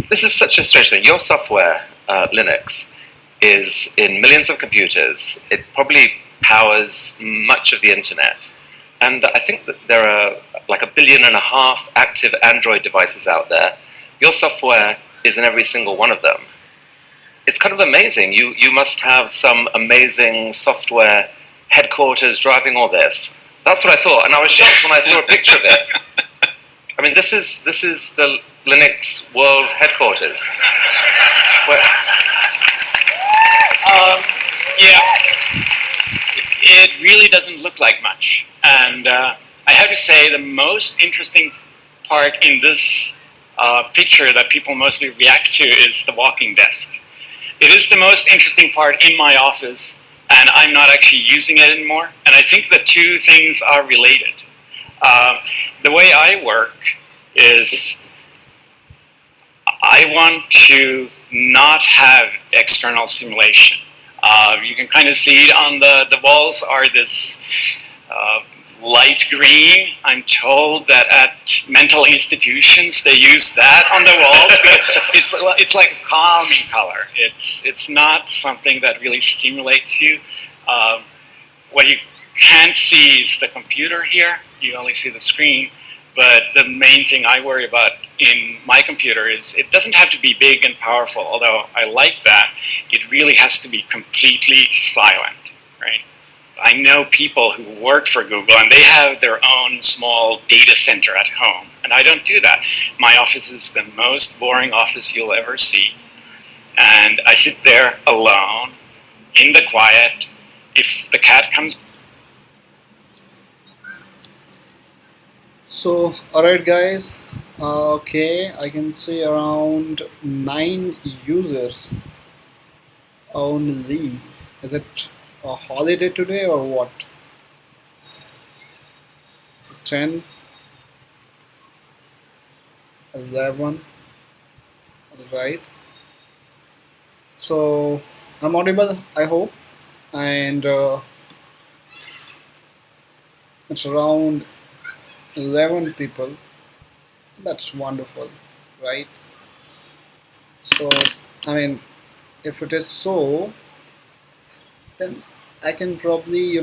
this is such a strange thing. Your software, Linux, is in millions of computers. It probably powers much of the internet. And I think that there are like 1.5 billion active Android devices out there. Your software is in every single one of them. It's kind of amazing. You must have some amazing software headquarters driving all this. That's what I thought, and I was shocked when I saw a picture of it. I mean, this is the Linux World Headquarters. Where, Yeah, it really doesn't look like much. And I have to say, the most interesting part in this picture that people mostly react to is the walking desk. It is the most interesting part in my office, and I'm not actually using it anymore. And I think the two things are related. The way I work is I want to not have external stimulation. You can kind of see it on the walls are this light green. I'm told that at mental institutions they use that on the walls. It's like a calming color. It's not something that really stimulates you. What you can't see is the computer here. You only see the screen. But the main thing I worry about in my computer is it doesn't have to be big and powerful, although I like that. It really has to be completely silent, right? I know people who work for Google and they have their own small data center at home, and I don't do that. My office is the most boring office you'll ever see. And I sit there alone, in the quiet. If the cat comes. So, alright, guys. Okay, I can see around 9 users only. Is it a holiday today or what? So 10, 11, right? So I'm audible, I hope, and it's around 11 people. That's wonderful, right? So I mean, if it is so, then I can probably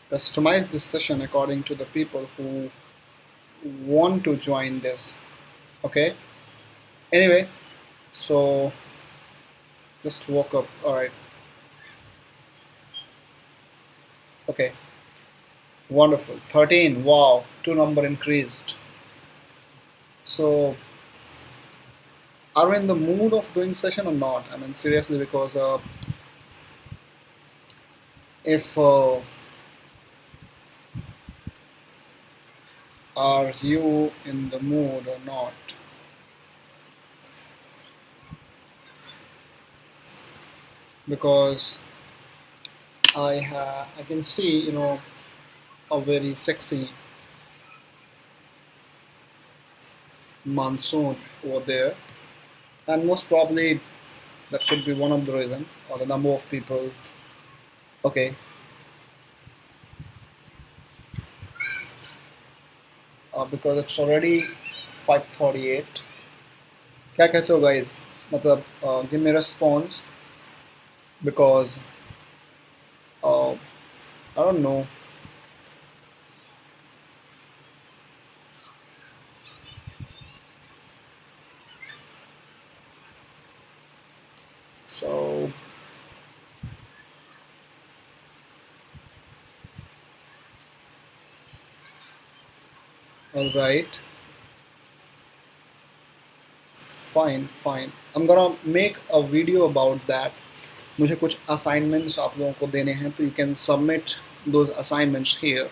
customize this session according to the people who want to join this. Okay. Anyway, so just woke up. All right. Okay. Wonderful. 13. Wow. 2 number increased. So are we in the mood of doing session or not? I mean, seriously, because if are you in the mood or not? Because I can see a very sexy monsoon over there, and most probably that could be one of the reason, or the number of people. Okay. Because it's already 5:38. क्या कहते हो guys? मतलब give me response, because I don't know. So all right, fine. I'm gonna make a video about that. मुझे कुछ assignments आप लोगों को देने हैं, तो you can submit those assignments here.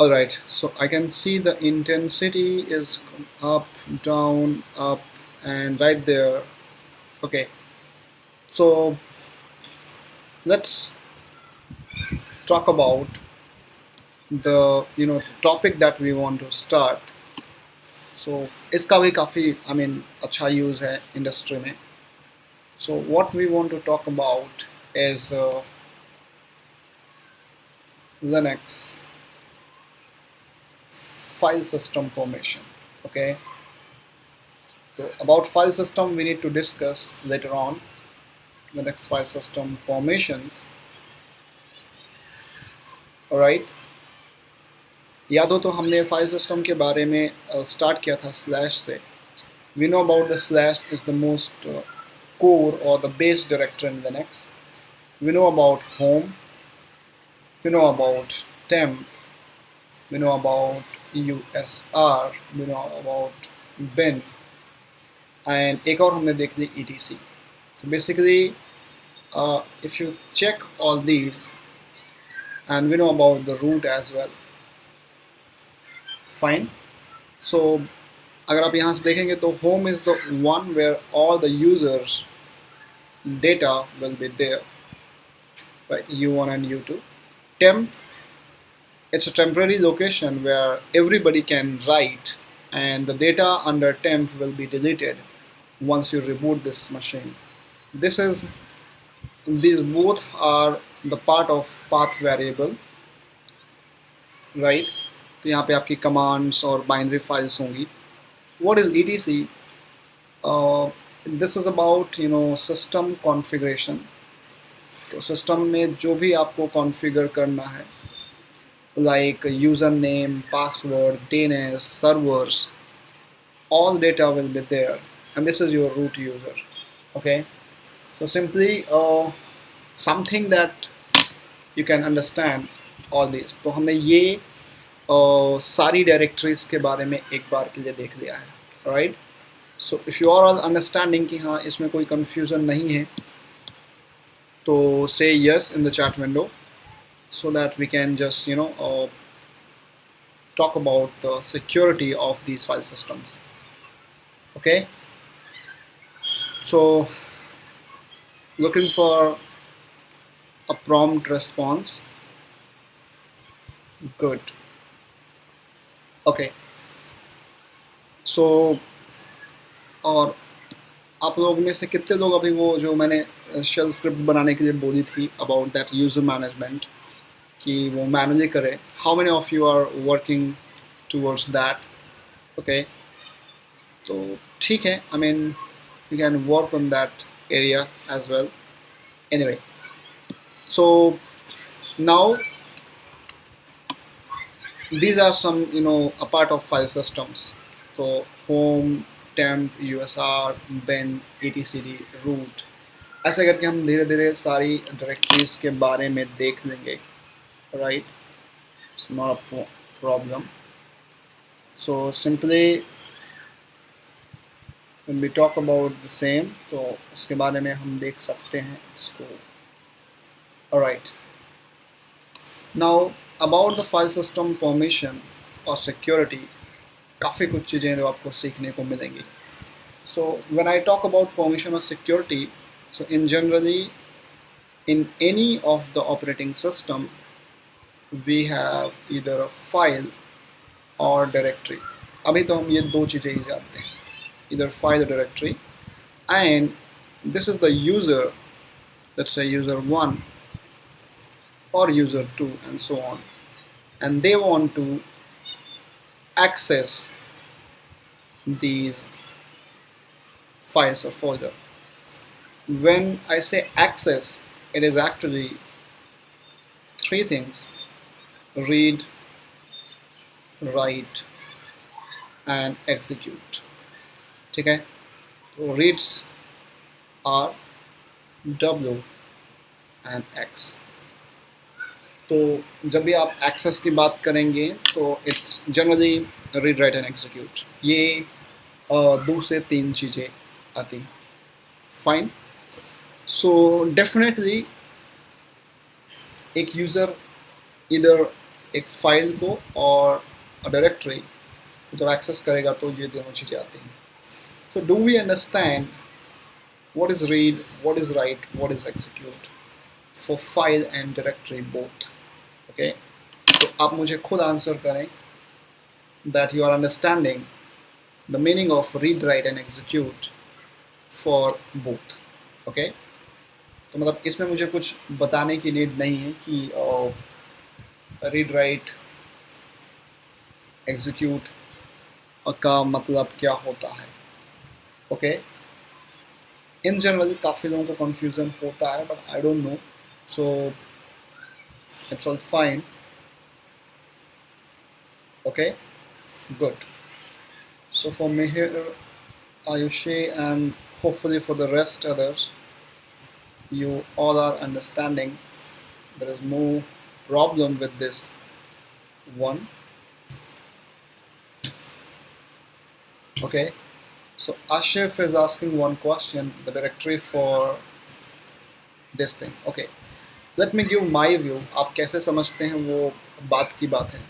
All right, so I can see the intensity is up, down, up, and right there. Okay, so let's talk about the topic that we want to start. So इसका भी काफ़ी अच्छा use है industry में. So what we want to talk about is Linux file system permission. Okay, So about file system we need to discuss later on. The next file system, permissions. Alright, याद हो तो हमने file system के बारे में start किया था slash से. We know about the slash is the most core or the base directory in Linux. We know about home, we know about temp, we know about USR, we know about bin, and एक और हमने देख ली etc. So basically if you check all these, and we know about the root as well. Fine. So अगर आप यहाँ से देखेंगे तो home is the one where all the users data will be there, right? U1 and U2. Temp, it's a temporary location where everybody can write, and the data under temp will be deleted once you reboot this machine. These both are the part of path variable, right? तो यहाँ पे आपकी commands और binary files होंगी. What is etc? This is about system configuration. तो system में जो भी आपको configure करना है, like username, password, DNS, servers, all data will be there, and this is your root user. Okay, so simply something that you can understand all these. तो हमने ये सारी डायरेक्टरीज के बारे में एक बार के लिए देख लिया है. Right, so if you are all understanding कि हाँ इसमें कोई कंफ्यूजन नहीं है, तो say yes in the chat window, so that we can just talk about the security of these file systems. Okay, so looking for a prompt response. Good. Okay, so और आप लोग में से कितने लोग अभी वो जो मैंने शेल स्क्रिप्ट बनाने के लिए बोली थी अबाउट दैट यूजर मैनेजमेंट कि वो मैनेज करे, how many of you are working towards that? Okay, तो ठीक है, I mean you can work on that area as well. Anyway, so now these are some a part of file systems. So home, temp, USR, bin, etcd, root, ऐसे करके हम धीरे धीरे सारी directories के बारे में देख लेंगे. Right, it's not a problem. So simply when we talk about the same, तो उसके बारे में हम देख सकते हैं इसको. Alright, now about the file system permission और security, काफ़ी कुछ चीज़ें जो आपको सीखने को मिलेंगी. So when I talk about permission or security, so in generally in any of the operating system we have either a file or directory. अभी तो हम ये दो चीज़ें ही जानते हैं, either file or directory, and this is the user, let's say user 1 or user 2 and so on, and they want to access these files or folder. When I say access, it is actually three things: read, write and execute. ठीक है, तो reads are W and X. तो जब भी आप access की बात करेंगे तो it's generally read, right and execute. ये 2 से 3 चीज़ें आती हैं. फाइन, सो डेफिनेटली एक यूज़र इधर एक फाइल को और डायरेक्टरी जब एक्सेस करेगा तो ये दोनों चीज़ें आती हैं. So do we understand what is read, what is write, what is execute for file and directory both? Okay, तो आप मुझे खुद आंसर करें that you are understanding the meaning of read, write and execute for both. Okay, तो मतलब इसमें मुझे कुछ बताने की नीड नहीं है कि read, write, execute का मतलब क्या होता है. ओके इन जनरल काफ़ी लोगों को कन्फ्यूज़न होता है but I don't know so it's all fine okay good. So for me here, Ayushi, and hopefully for the rest others, you all are understanding. There is no problem with this one. Okay. So Ashif is asking one question: the directory for this thing. Okay. Let me give my view. आप कैसे समझते हैं वो बात की बात है.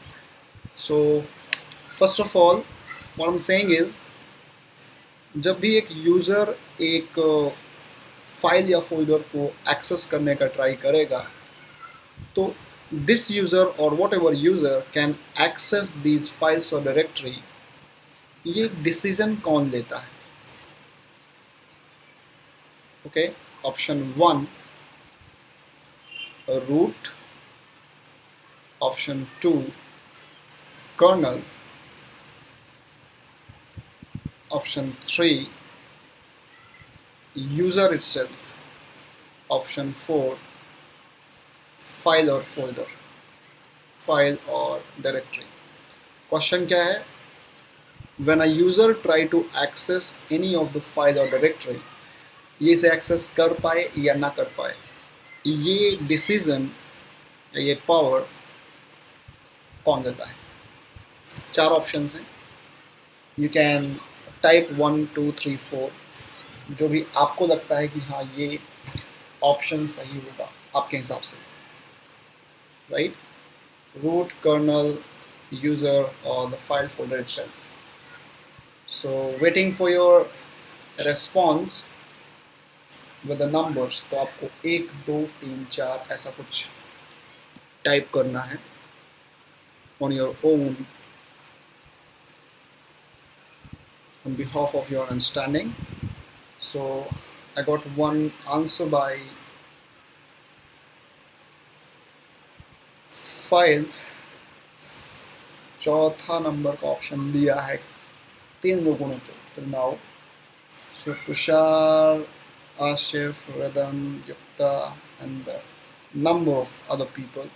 So first of all, what I'm saying is जब भी एक यूज़र एक फाइल या फोल्डर को एक्सेस करने का ट्राई करेगा तो दिस यूज़र और whatever user can access these files और डायरेक्टरी ये डिसीजन कौन लेता है okay option 1 root option 2 kernel option 3 user itself option 4 file or folder file or directory question क्या है when a user try to access any of the file or directory ये इसे access कर पाए या ना कर पाए ये decision ये power कौन देता है चार options हैं you can टाइप 1 2 3 4 जो भी आपको लगता है कि हाँ ये ऑप्शन सही होगा आपके हिसाब से राइट रूट कर्नल यूज़र और the file folder itself so waiting for your response with the numbers तो आपको 1 2 3 4 ऐसा कुछ टाइप करना है on your own on behalf of your understanding. So I got one answer by file चौथा number का option दिया है 3 लोगों ने तो till now. So Tushar, Ashif, Redam, Yukta and the number of other people.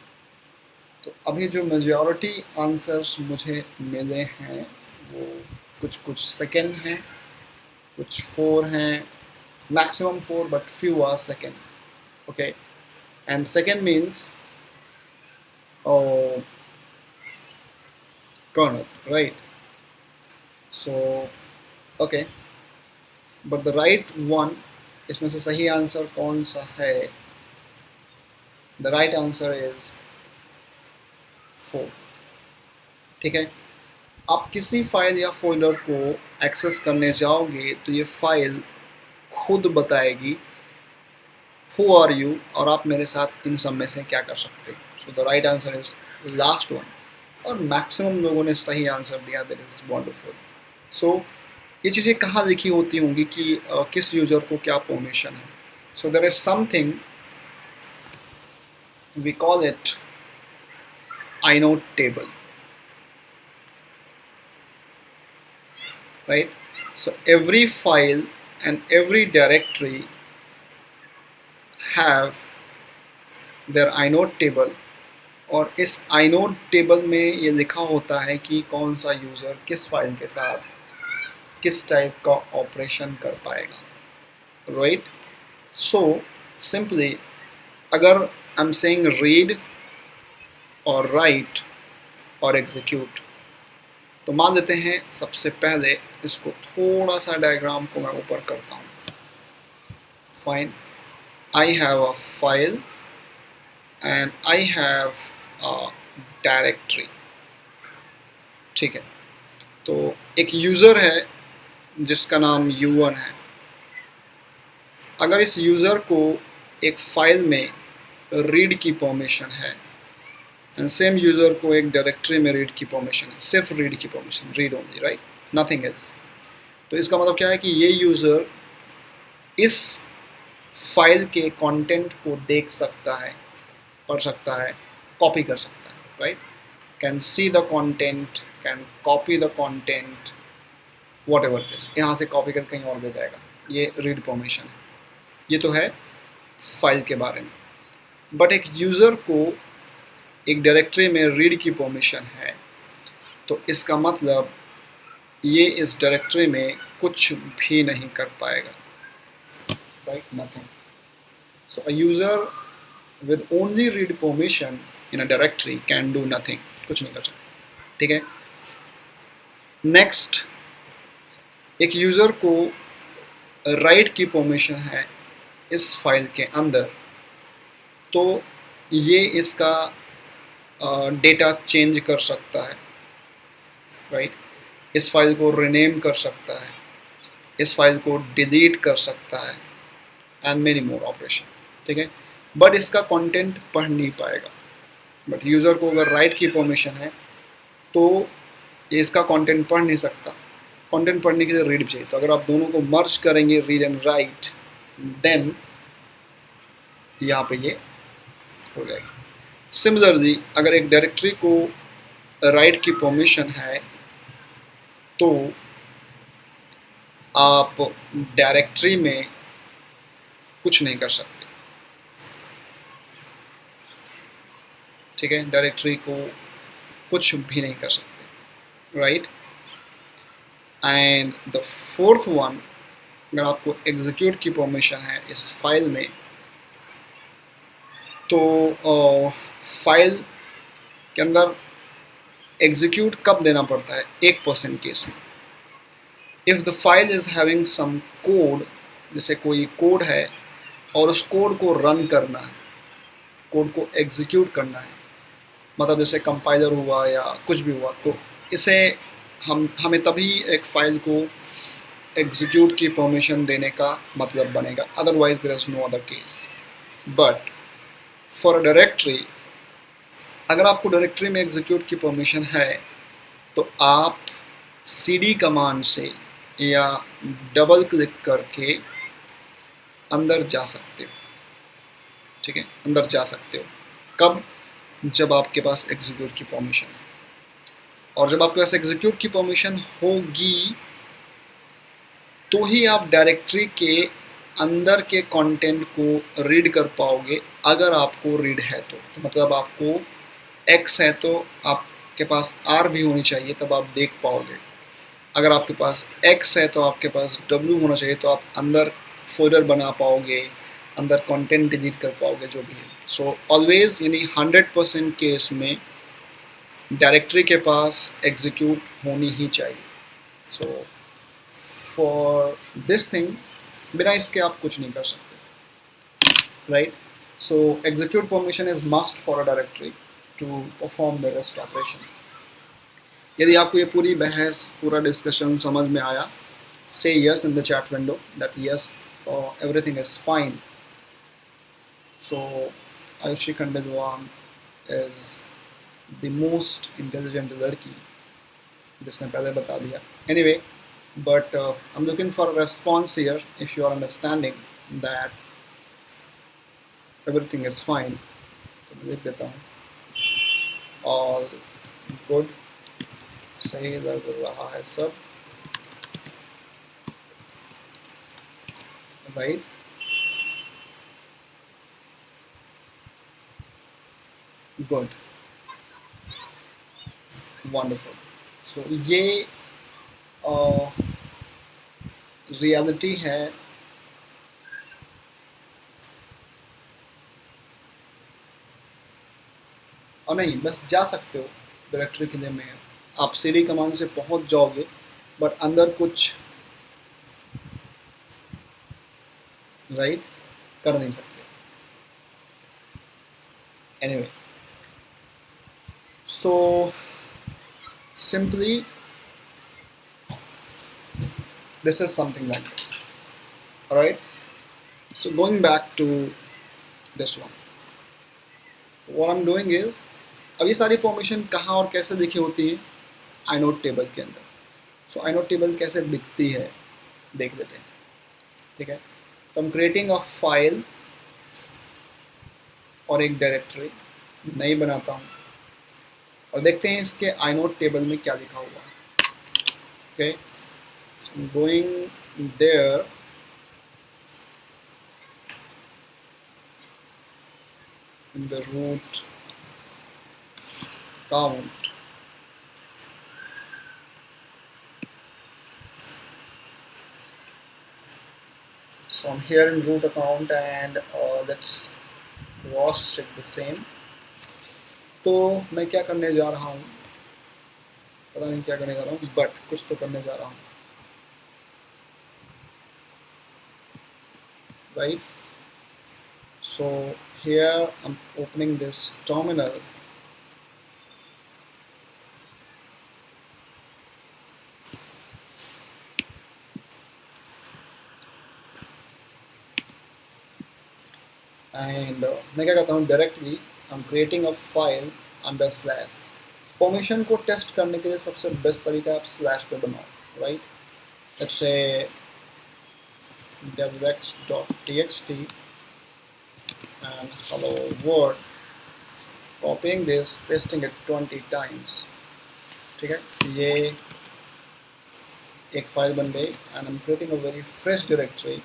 तो अभी जो मेजॉरिटी आंसर्स मुझे मिले हैं वो कुछ सेकेंड हैं कुछ 4 हैं maximum 4 but few are second okay and second means kernel right so okay but the right one इसमें से सही आंसर कौन सा है द राइट आंसर इज 4 ठीक है आप किसी फाइल या फोल्डर को एक्सेस करने जाओगे तो ये फाइल खुद बताएगी हु आर यू और आप मेरे साथ इन सब में से क्या कर सकते हो so the right answer is last one और मैक्सिमम लोगों ने सही आंसर दिया दैट इज़ वंडरफुल सो ये चीज़ें कहाँ लिखी होती होंगी कि किस यूज़र को क्या परमिशन है so there is something we call it inode table right so every file and every directory have their inode table और इस inode table में ये लिखा होता है कि कौन सा यूज़र किस फाइल के साथ किस टाइप का ऑपरेशन कर पाएगा राइट सो सिंपली अगर आई एम सेइंग रीड और राइट और एग्जीक्यूट तो मान लेते हैं सबसे पहले इसको थोड़ा सा डायग्राम को मैं ऊपर करता हूँ fine I have a file and I have a directory ठीक है तो एक यूज़र है जिसका नाम U1 है अगर इस यूज़र को एक फाइल में रीड की परमिशन है एंड सेम यूज़र को एक डायरेक्टरी में रीड की परमिशन है सिर्फ रीड की permission read only right nothing else तो इसका मतलब क्या है कि ये यूज़र इस फाइल के कंटेंट को देख सकता है पढ़ सकता है कॉपी कर सकता है right can see the content can copy the content what ever this, यहाँ से कॉपी कर कहीं और दे जाएगा, ये रीड परमिशन है। ये तो है फाइल के बारे में। बट एक यूज़र को एक डायरेक्टरी में रीड की परमिशन है, तो इसका मतलब ये इस डायरेक्टरी में कुछ भी नहीं कर पाएगा, right, nothing. So a user with only read permission in a directory can do nothing, कुछ नहीं कर सकता, ठीक है। नेक्स्ट, एक यूज़र को राइट की परमिशन है इस फाइल के अंदर, तो ये इसका डेटा चेंज कर सकता है, राइट, इस फाइल को रिनेम कर सकता है, इस फाइल को डिलीट कर सकता है, एंड मेनी मोर ऑपरेशन, ठीक है। बट इसका कंटेंट पढ़ नहीं पाएगा। बट यूज़र को अगर राइट की परमिशन है तो ये इसका कंटेंट पढ़ नहीं सकता, कंटेंट पढ़ने के लिए रीड चाहिए। तो अगर आप दोनों को मर्ज करेंगे, रीड एंड राइट, देन यहाँ पे ये हो जाएगा। सिमिलरली अगर एक डायरेक्टरी को राइट की परमिशन है तो आप डायरेक्टरी में कुछ नहीं कर सकते, ठीक है, डायरेक्टरी को कुछ भी नहीं कर सकते, right. And the fourth one, अगर आपको एग्जीक्यूट की परमिशन है इस फाइल में, तो फाइल के अंदर एग्जीक्यूट कब देना पड़ता है, 1% केस में। If the file is having some code, जैसे कोई कोड है और उस कोड को रन करना है, कोड को एग्जीक्यूट करना है, मतलब जैसे कंपाइलर हुआ या कुछ भी हुआ, तो इसे हमें तभी एक फ़ाइल को एग्जीक्यूट की परमिशन देने का मतलब बनेगा, otherwise there is no other case. But for a directory, अगर आपको डायरेक्टरी में एग्जीक्यूट की परमिशन है तो आप cd कमांड से या डबल क्लिक करके अंदर जा सकते हो, ठीक है, अंदर जा सकते हो। कब? जब आपके पास एग्जीक्यूट की परमिशन है। और जब आपके पास एग्जीक्यूट की परमिशन होगी तो ही आप डायरेक्टरी के अंदर के कंटेंट को रीड कर पाओगे। अगर आपको रीड है तो मतलब आपको x है तो आपके पास r भी होनी चाहिए, तब आप देख पाओगे। अगर आपके पास x है तो आपके पास w होना चाहिए, तो आप अंदर फोल्डर बना पाओगे, अंदर कंटेंट डिलीट कर पाओगे, जो भी है। सो ऑलवेज, यानी 100% केस में डायरेक्टरी के पास एग्जीक्यूट होनी ही चाहिए। सो फॉर दिस थिंग, बिना इसके आप कुछ नहीं कर सकते, right. So execute permission is must for a directory to perform the rest operation. यदि आपको ये पूरी बहस, पूरा डिस्कशन समझ में आया, say yes in the chat window that yes, everything is fine. So Ayushi Khandilwan is the most intelligent लड़की, जिसने पहले बता दिया। Anyway, but I'm looking for a response here if you are understanding that everything is fine. तो मैं लिख देता हूँ all good, सही लग रहा है सब, right? Good, wonderful. So ये रियलिटी है और नहीं, बस जा सकते हो डायरेक्टरी के लिए में, आप cd कमांड से पहुंच जाओगे, बट अंदर कुछ राइट कर नहीं सकते। Anyway, so simply this is something like this, alright. So going back to this one, what I'm doing is, अब ये सारी परमिशन कहाँ और कैसे लिखी होती है, inode टेबल के अंदर। So inode टेबल कैसे दिखती है देख लेते हैं, ठीक है। तो हम क्रिएटिंग अ फाइल और एक डायरेक्टरी नई बनाता हूँ और देखते हैं इसके inode टेबल में क्या लिखा हुआ है, okay. going there, in the root count, so I'm here in root account and let's cross check the same. तो मैं क्या करने जा रहा हूँ, पता नहीं क्या करने जा रहा हूँ, बट कुछ तो करने जा रहा हूँ, right? So here I'm opening this terminal, and मैं क्या करता हूँ, directly I am creating a file under slash. Permission को टेस्ट करने के लिए सबसे बेस्ट तरीका आप स्लैश पे बनाओ, right? Let's say devrex.txt and hello world, copying this, pasting it 20 times. ठीक है, ये एक फाइल बन गई and I'm creating a very fresh directory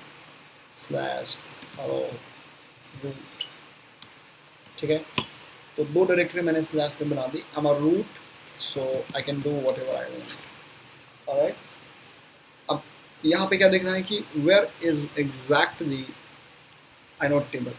slash hello root. ठीक है, तो दो डायरेक्टरी मैंने स्लैश पे बना दी. I'm a root, so I can do whatever I want. Alright, अब यहाँ पे क्या देखना है कि where is exactly inode table.